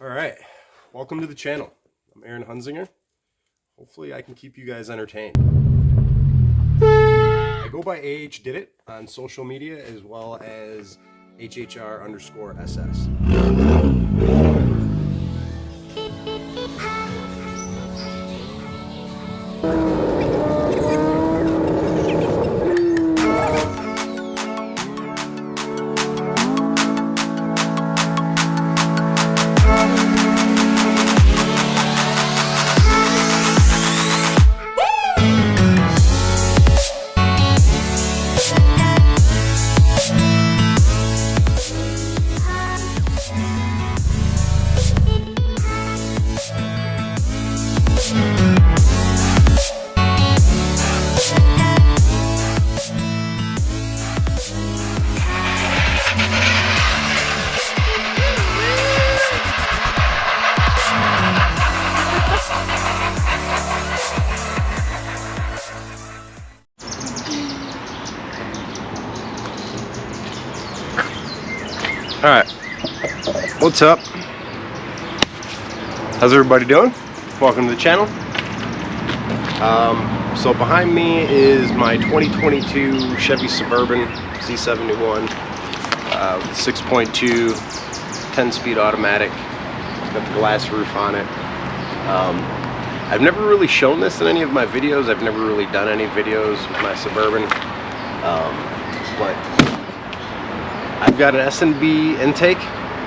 Alright, welcome to the channel. I'm Aaron Hunzinger. Hopefully I can keep you guys entertained. I go by AHdidit on social media as well as HHR_SS. Alright, what's up? How's everybody doing? Welcome to the channel. So behind me is my 2022 Chevy Suburban Z71 with 6.2 10-speed automatic. It's got the glass roof on it. I've never really shown this in any of my videos. I've never really done any videos with my Suburban, but I've got an S&B Intake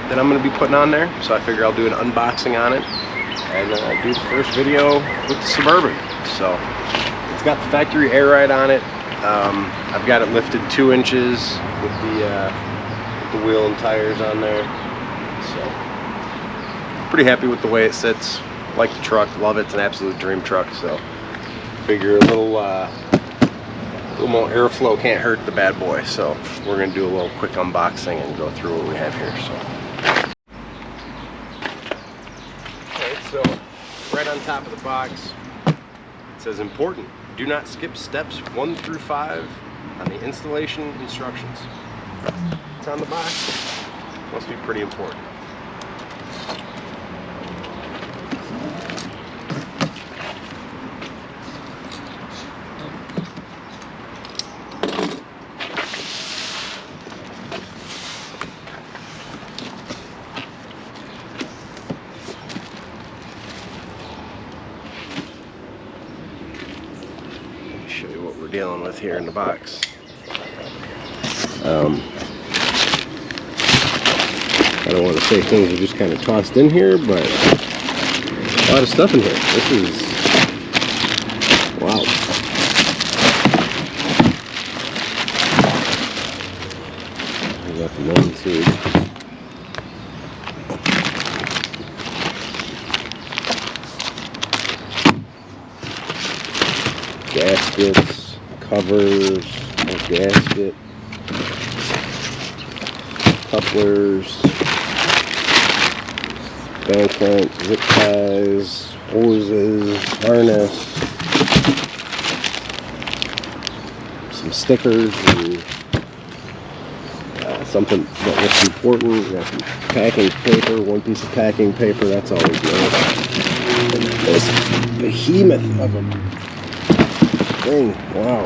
that I'm going to be putting on there, so I figure I'll do an unboxing on it and do the first video with the Suburban. So it's got the factory air ride on it. I've got it lifted 2 inches with the wheel and tires on there. So pretty happy with the way it sits. Like the truck, love it. It's an absolute dream truck. So figure a little more airflow can't hurt the bad boy. So we're gonna do a little quick unboxing and go through what we have here. So right on top of the box it says important, do not skip steps 1 through 5 on the installation instructions. It's on the box, must be pretty important. Show you what we're dealing with here in the box. I don't want to say things are just kind of tossed in here, but a lot of stuff in here. This is wow. I got the 1, 2. Gaskets, covers, a gasket, couplers, bank vent, zip ties, hoses, harness, some stickers, and something that looks important. We got some packing paper, 1 piece of packing paper, that's always nice. And this behemoth of a thing. Wow.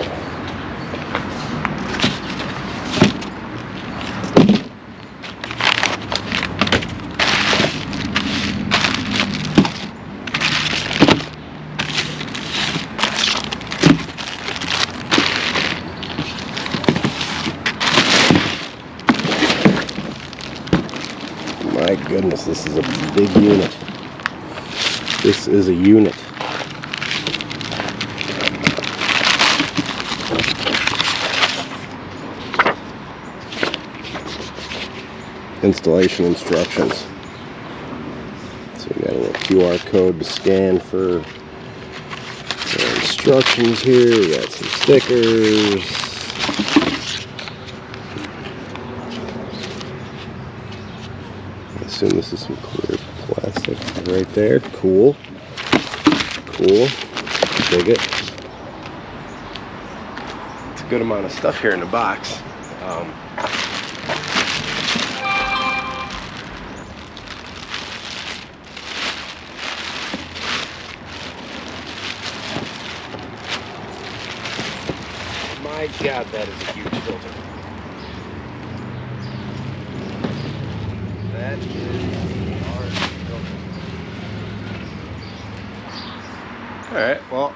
My goodness, this is a big unit. This is a unit. Installation instructions. So we got a little QR code to scan for instructions here. We got some stickers. I assume this is some clear plastic right there. Cool. Cool. Dig it. It's a good amount of stuff here in the box. My God, that is a huge filter. That is a large filter. Alright, well,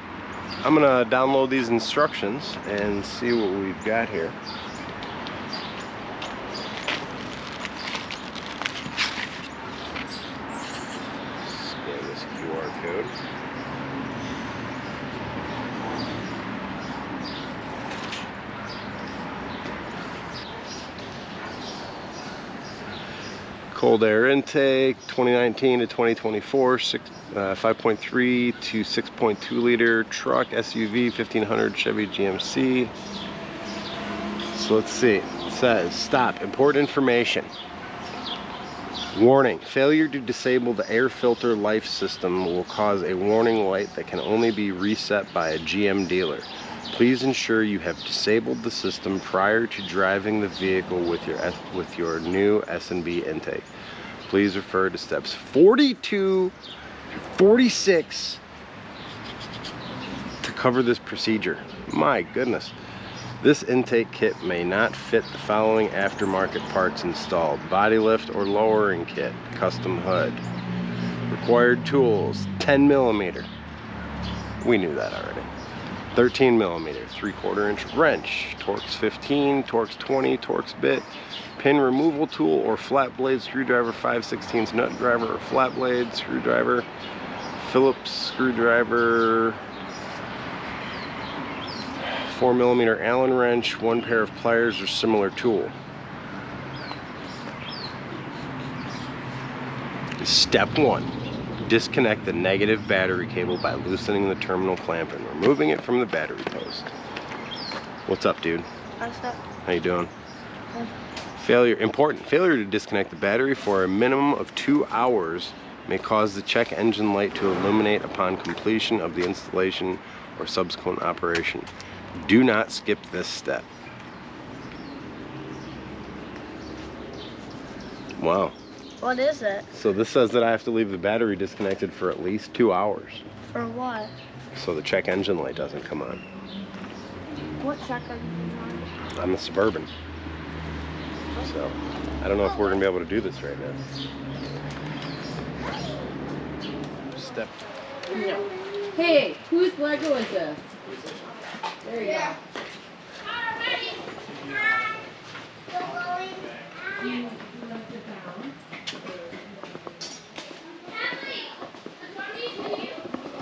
I'm gonna download these instructions and see what we've got here. Scan this QR code. Cold air intake, 2019 to 2024, 5.3 to 6.2 liter truck, SUV, 1500 Chevy GMC. So let's see. It says, stop, important information. Warning, failure to disable the air filter life system will cause a warning light that can only be reset by a GM dealer. Please ensure you have disabled the system prior to driving the vehicle with your new S&B intake. Please refer to steps 42 to 46 to cover this procedure. My goodness. This intake kit may not fit the following aftermarket parts installed: body lift or lowering kit, custom hood. Required tools: 10mm. We knew that already. 13mm, 3/4 inch wrench, Torx 15, Torx 20, Torx bit, pin removal tool or flat blade screwdriver, 5/16 nut driver or flat blade screwdriver, Phillips screwdriver, 4mm Allen wrench, 1 pair of pliers or similar tool. Step 1. Disconnect the negative battery cable by loosening the terminal clamp and removing it from the battery post. What's up, dude? What's up? How you doing? Good. Important. Failure to disconnect the battery for a minimum of 2 hours may cause the check engine light to illuminate upon completion of the installation or subsequent operation. Do not skip this step. Wow. What is it? So this says that I have to leave the battery disconnected for at least 2 hours. For what? So the check engine light doesn't come on. What check are you on? On the Suburban. So I don't know if we're gonna be able to do this right now. Step. No. Hey, whose Lego is this? There you go. You want to sit down?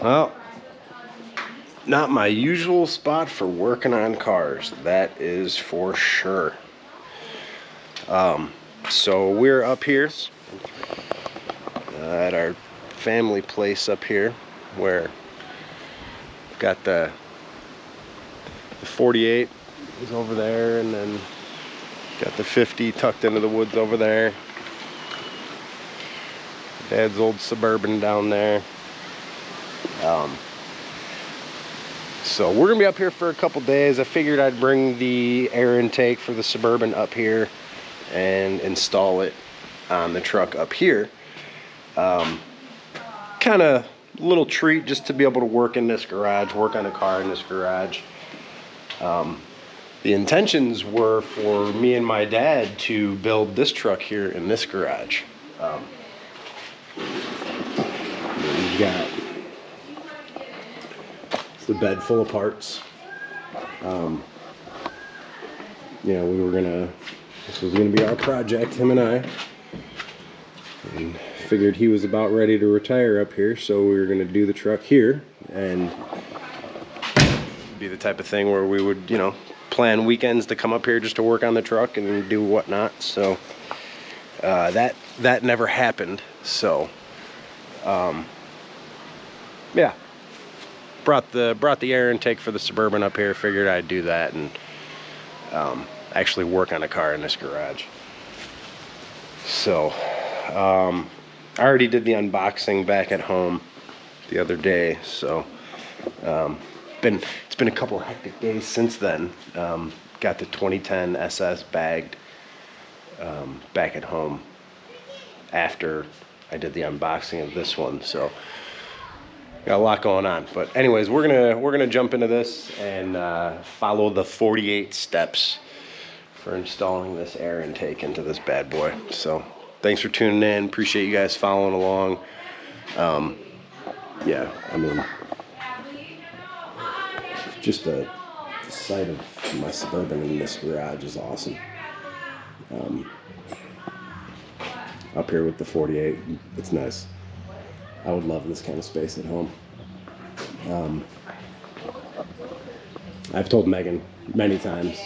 Well, not my usual spot for working on cars, that is for sure. So we're up here at our family place up here, where got the 48 is over there, and then got the 50 tucked into the woods over there. Dad's old Suburban down there. So we're gonna be up here for a couple days. I figured I'd bring the air intake for the Suburban up here and install it on the truck up here. Kind of little treat just to be able to work in this garage, work on a car in this garage. The intentions were for me and my dad to build this truck here in this garage. We've got the bed full of parts. You know, this was gonna be our project, him and I. And figured he was about ready to retire up here, so we were gonna do the truck here, and be the type of thing where we would, you know, plan weekends to come up here just to work on the truck and do whatnot. So that never happened. So yeah, brought the air intake for the Suburban up here. Figured I'd do that and actually work on a car in this garage. So I already did the unboxing back at home the other day. So it's been a couple hectic days since then. Got the 2010 SS bagged back at home after I did the unboxing of this one. So got a lot going on. But anyways, we're gonna jump into this and follow the 48 steps for installing this air intake into this bad boy. So thanks for tuning in. Appreciate you guys following along. Yeah, I mean, just the sight of my Suburban in this garage is awesome. Up here with the 48, it's nice. I would love this kind of space at home. I've told Megan many times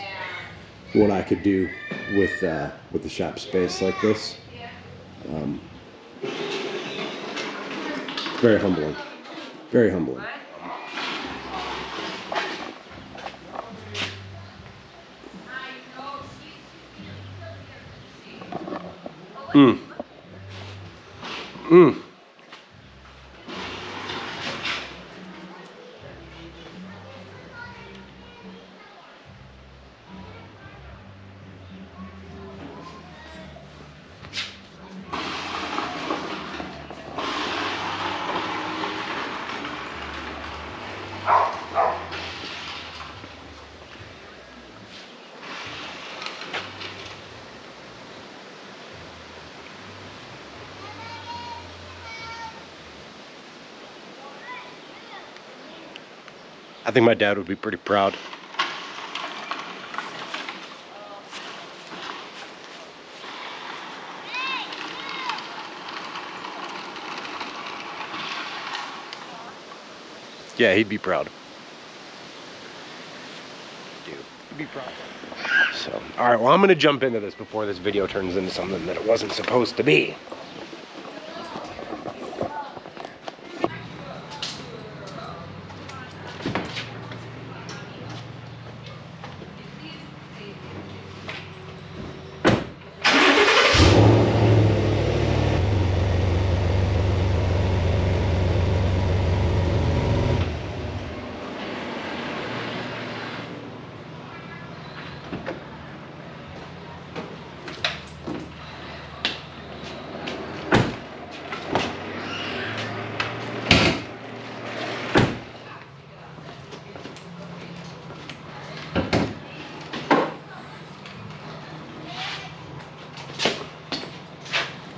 what I could do with the shop space like this. Very humbling. Very humbling. I think my dad would be pretty proud. Yeah, he'd be proud. Dude, he'd be proud. So, all right, well, I'm gonna jump into this before this video turns into something that it wasn't supposed to be.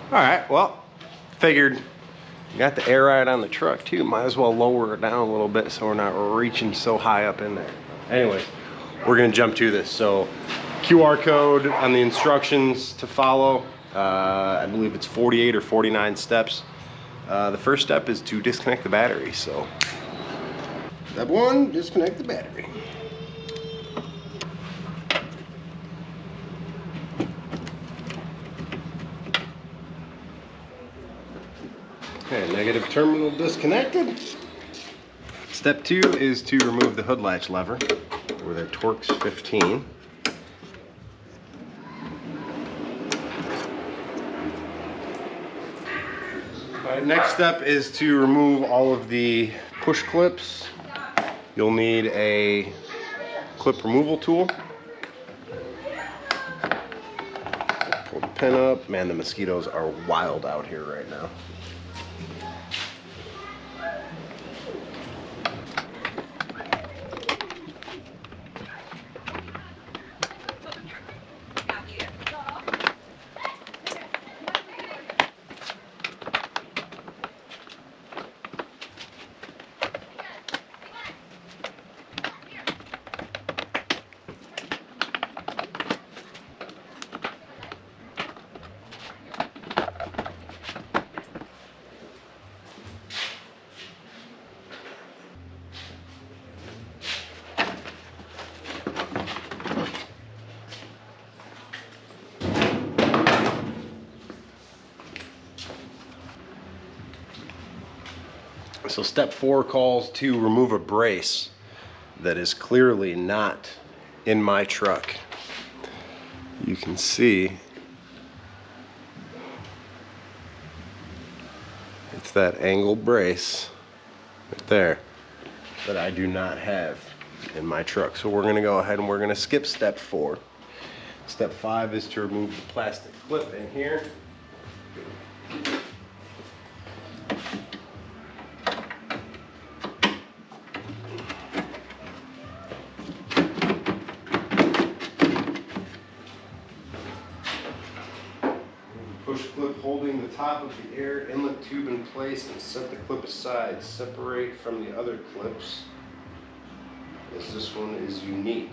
All right, well, figured you got the air ride on the truck too. Might as well lower it down a little bit so we're not reaching so high up in there. Anyways, we're gonna jump to this. So QR code on the instructions to follow. I believe it's 48 or 49 steps. The first step is to disconnect the battery. So step one, disconnect the battery. Okay, negative terminal disconnected. Step two is to remove the hood latch lever where their torque's 15. Alright, next step is to remove all of the push clips. You'll need a clip removal tool. Pull the pin up. Man, the mosquitoes are wild out here right now. So step four calls to remove a brace that is clearly not in my truck. You can see it's that angle brace right there that I do not have in my truck. So we're gonna go ahead and we're gonna skip step four. Step five is to remove the plastic clip in here. the top of the air inlet tube in place and set the clip aside. Separate from the other clips, as this one is unique.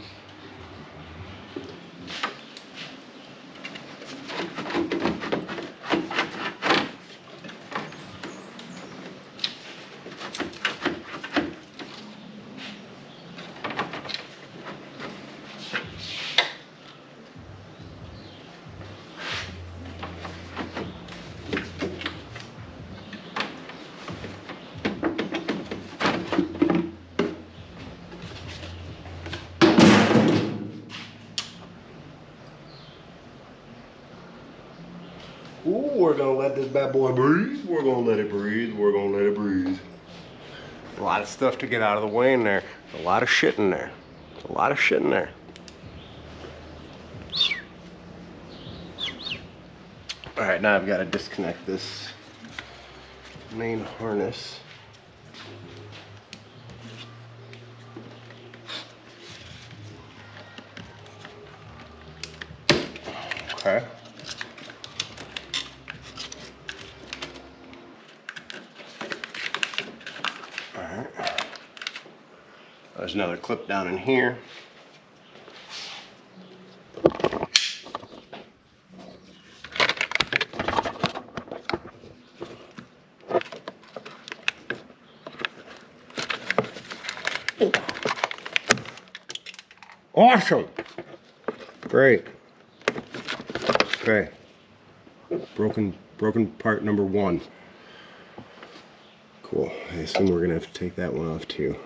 Ooh, we're gonna let this bad boy breathe. We're gonna let it breathe. We're gonna let it breathe. A lot of stuff to get out of the way in there. A lot of shit in there. A lot of shit in there. All right, now I've got to disconnect this main harness. Okay. Alright. There's another clip down in here. Awesome! Great. Okay. Broken part number 1. Cool. I assume we're gonna have to take that one off too.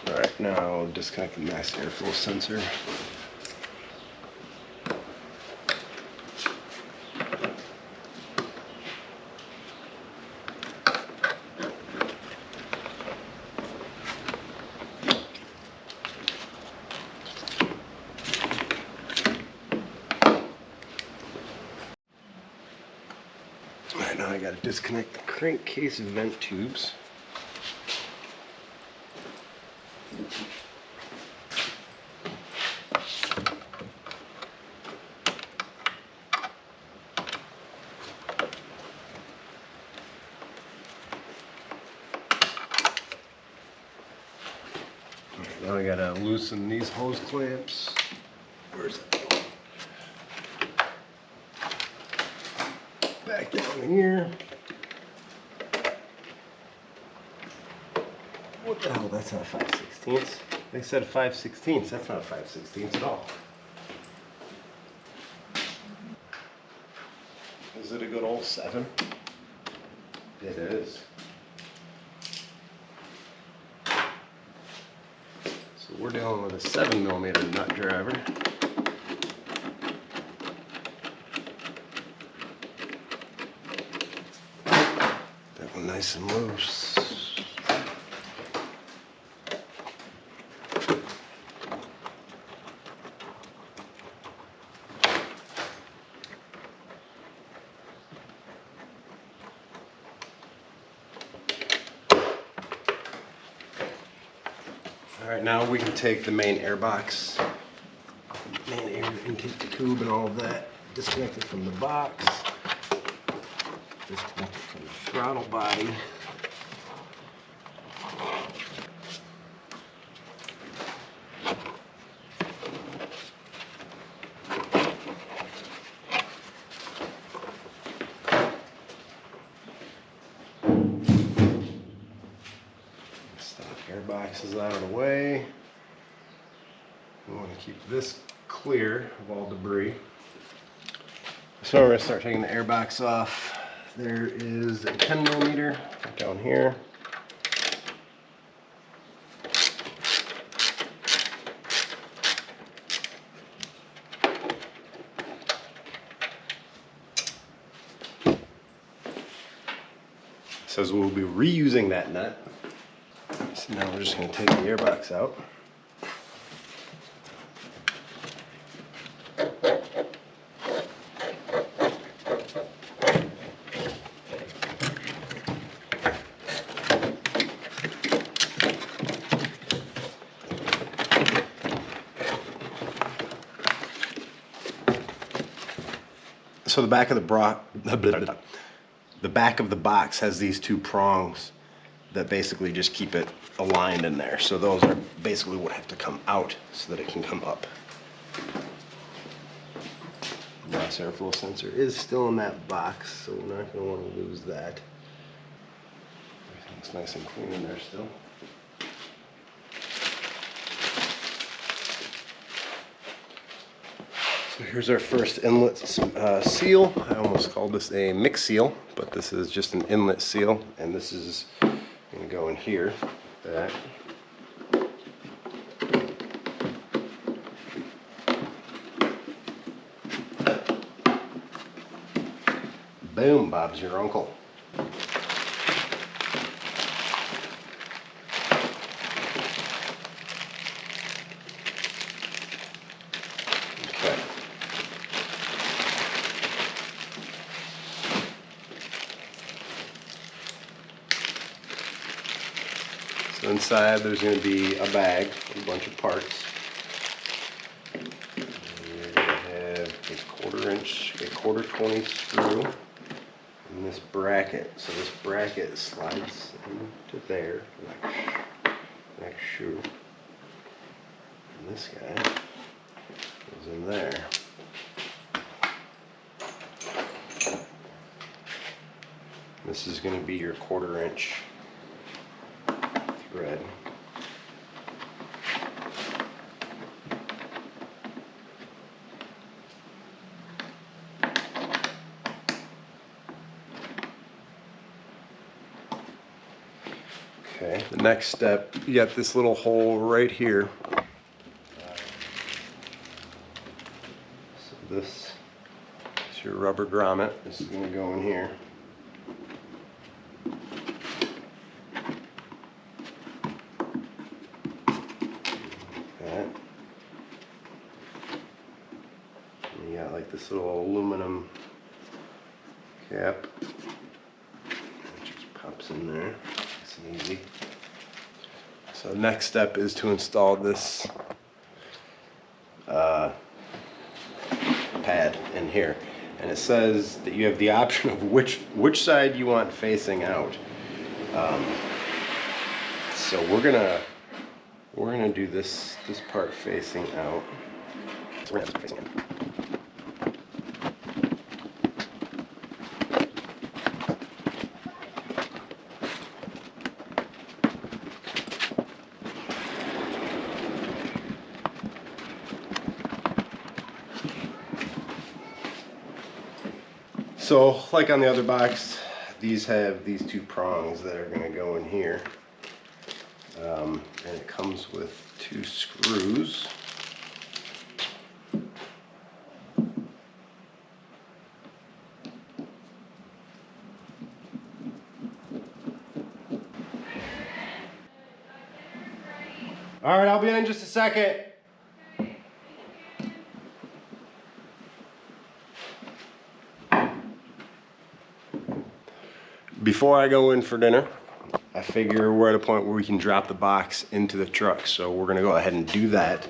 Alright, now I'll disconnect the mass airflow sensor. Alright, now I gotta disconnect the crankcase vent tubes. Alright, now I gotta loosen these hose clamps. Where's that? Back down here. What the hell? That's not 5/16. They said 5/16. That's not 5/16 at all. Is it a good old 7? It is. So we're dealing with a 7mm nut driver. That one nice and loose. All right, now we can take the main air box, main air intake tube and all of that, disconnect it from the box, disconnect it from the throttle body. Airbox is out of the way. We want to keep this clear of all debris. So we're going to start taking the airbox off. There is a 10mm down here. It says we'll be reusing that nut. So now we're just going to take the airbox out. So the back of the back of the box has these two prongs that basically just keep it aligned in there. So those are basically what have to come out so that it can come up. Gas airflow sensor is still in that box, so we're not going to want to lose that. Everything's nice and clean in there still. So here's our first inlet seal. I almost called this a mix seal, but this is just an inlet seal, and this is going to go in here. That. Boom, Bob's your uncle. Okay. So inside there's going to be a bag, a bunch of parts. And you're going to have this 1/4 inch, a 1/4 20 screw. And this bracket, so this bracket slides into there, like shoe. And this guy goes in there. This is going to be your 1/4 inch thread. Okay, the next step, you got this little hole right here. So this is your rubber grommet. This is going to go in here. Okay. And you got like this little aluminum cap. It just pops in there. Easy. So next step is to install this pad in here, and it says that you have the option of which side you want facing out. So we're gonna do this part facing out. So we're gonna have this facing out. So, like on the other box, these have these two prongs that are going to go in here. And it comes with 2 screws. All right, I'll be in just a second. Before I go in for dinner, I figure we're at a point where we can drop the box into the truck. So we're gonna go ahead and do that.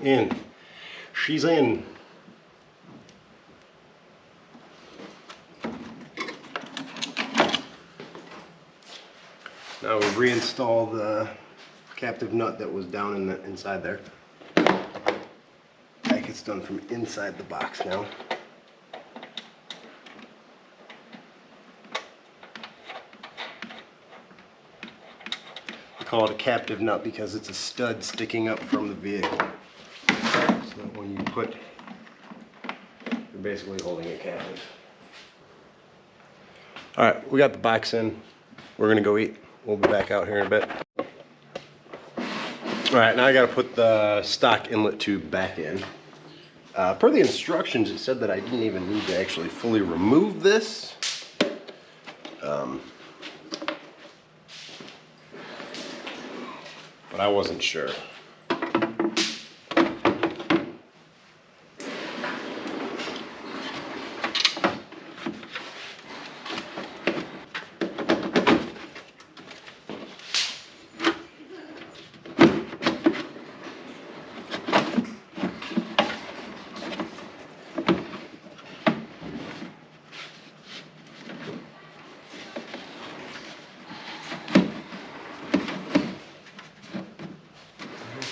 In. She's in. Now we reinstall the captive nut that was down in the inside there. That gets done from inside the box now. I call it a captive nut because it's a stud sticking up from the vehicle. So when you put, you're basically holding it captive. All right, we got the box in. we're gonna go eat. We'll be back out here in a bit. All right, now I gotta put the stock inlet tube back in. Per the instructions, it said that I didn't even need to actually fully remove this. But I wasn't sure.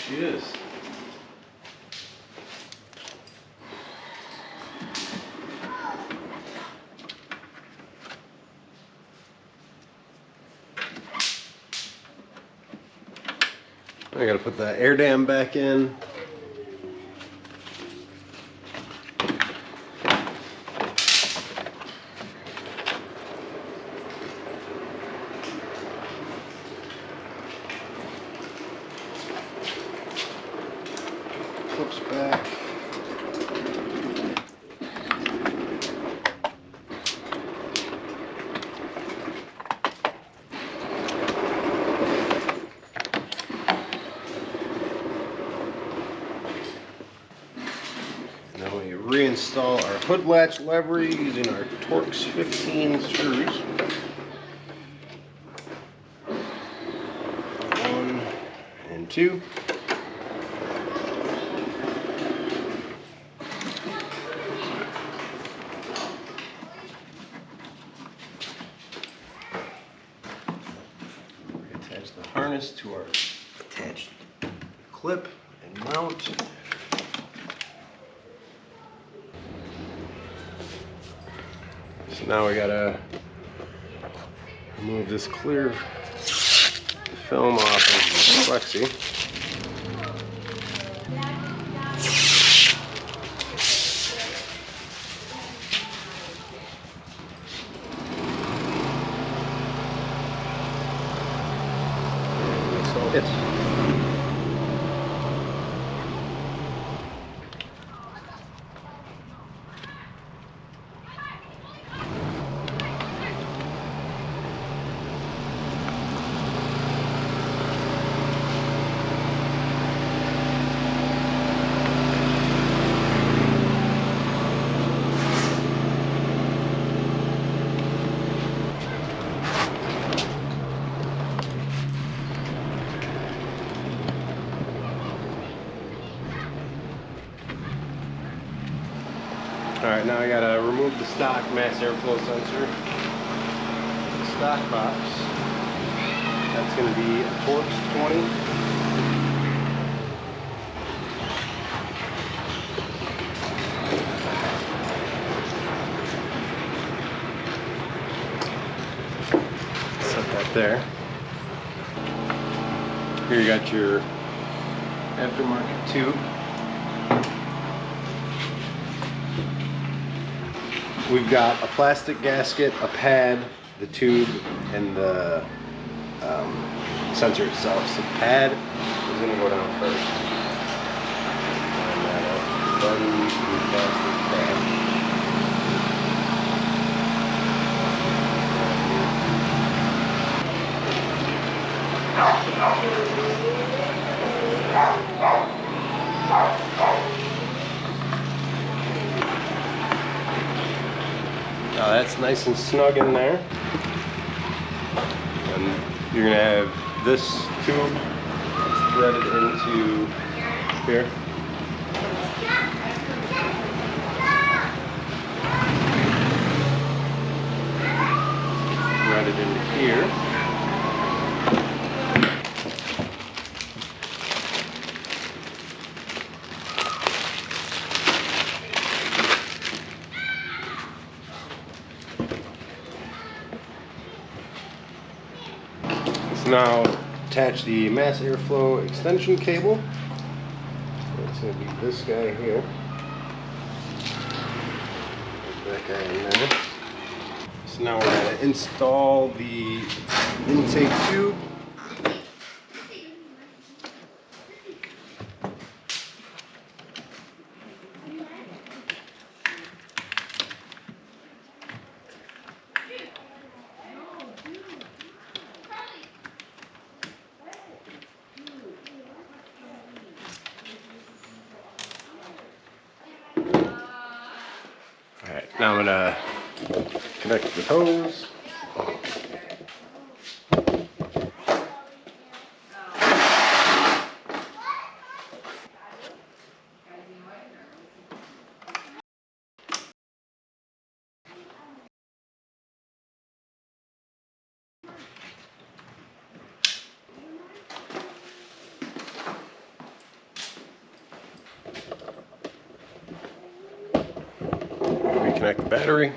She is. I gotta put the air dam back in. Clips back. Now we reinstall our hood latch lever using our Torx 15 screws. 1 and 2. Attach the harness to our attached clip and mount. So now we gotta remove this clear film off of the plexi. Yes. Alright, now I gotta remove the stock mass airflow sensor. The stock box. That's gonna be a Torx 20. Set that there. Here you got your aftermarket tube. We've got a plastic gasket, a pad, the tube, and the sensor itself. So the pad is going to go down first. Line that up. Button and plastic pad. Now that's nice and snug in there. And you're gonna have this tube threaded into here. Threaded into here. Now attach the mass airflow extension cable. So it's going to be this guy here. Put that guy in there. So now we're going to install the intake tube. Alright, now I'm going to connect the hose. Reconnect the battery.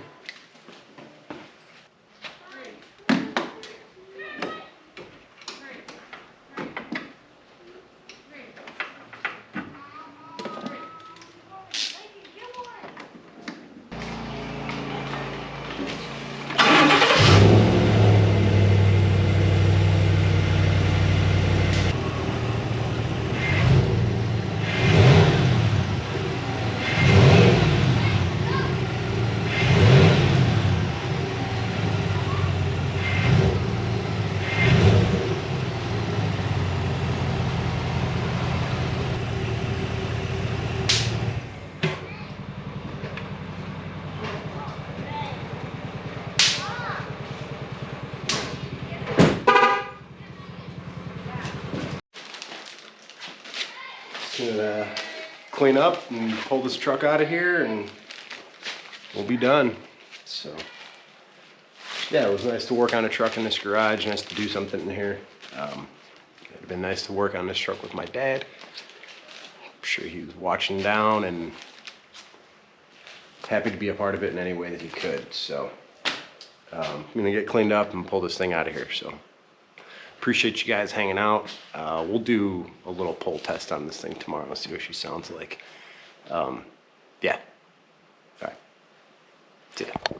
Gonna clean up and pull this truck out of here and we'll be done. So yeah, it was nice to work on a truck in this garage, nice to do something in here. It'd been nice to work on this truck with my dad. I'm sure he was watching down and happy to be a part of it in any way that he could. So I'm gonna get cleaned up and pull this thing out of here. So appreciate you guys hanging out. We'll do a little pull test on this thing tomorrow, see what she sounds like. Yeah. All right. See ya.